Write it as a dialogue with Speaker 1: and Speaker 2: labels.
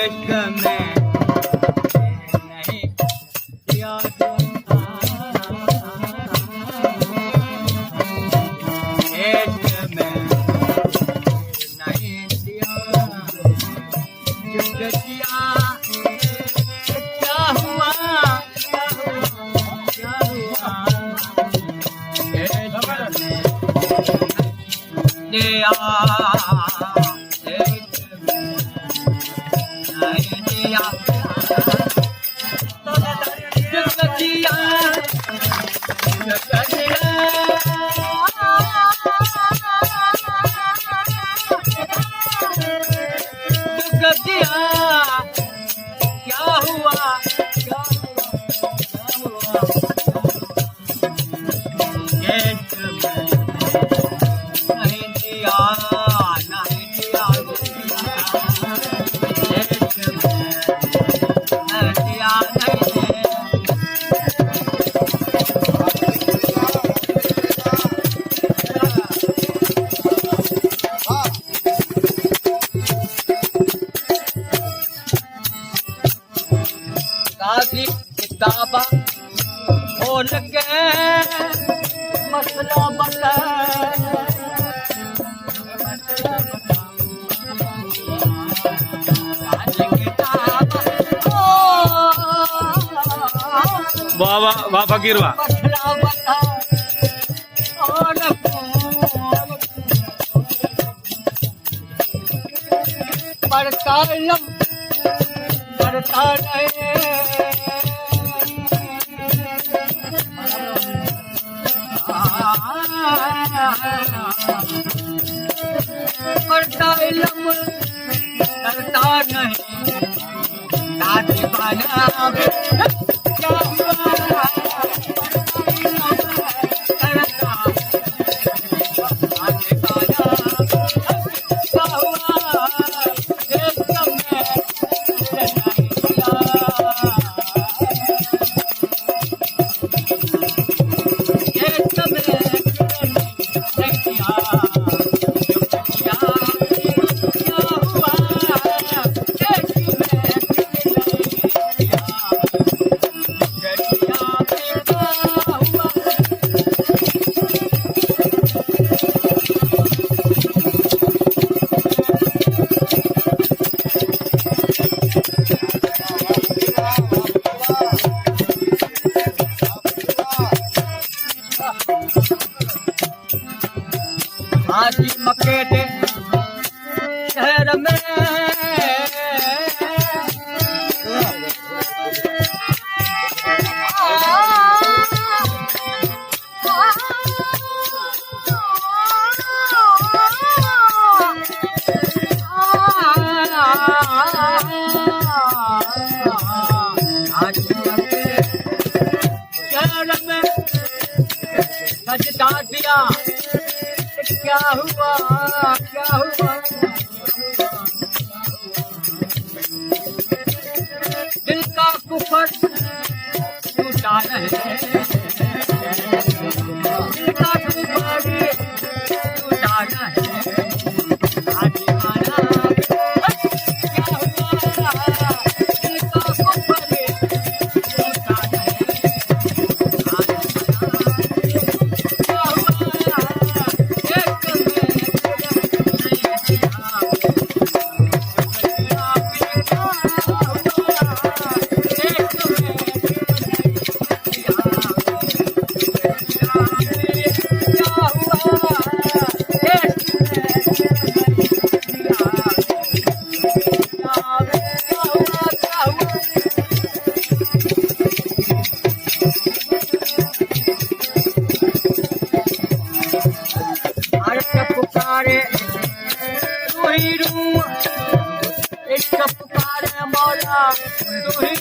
Speaker 1: इश्क में नहीं दिया इश्क में नहीं दिया युग किया क्या हुआ क्या हुआ इश्क में दिया क्या हुआ क्या हुआ नहीं दिया नहीं दिया काजी किताबा खोल के मसला बता
Speaker 2: वाह फकीर वाह
Speaker 1: मसला बता और पढ़ता लम पढ़ता नहीं पढ़ता इल्म करता नहीं दादी बना क्या हुआ हाजी मक्के के शहर में शहर में सजदा दिया क्या हुआ क्या हुआ दिल का कुफर टूटा रहे दिल का कुफर टूटा रहे आदि माना क्या हुआ दिल का कुफर टूटा रहे पुकारे तू ही रू एक पुकारे मौला तू ही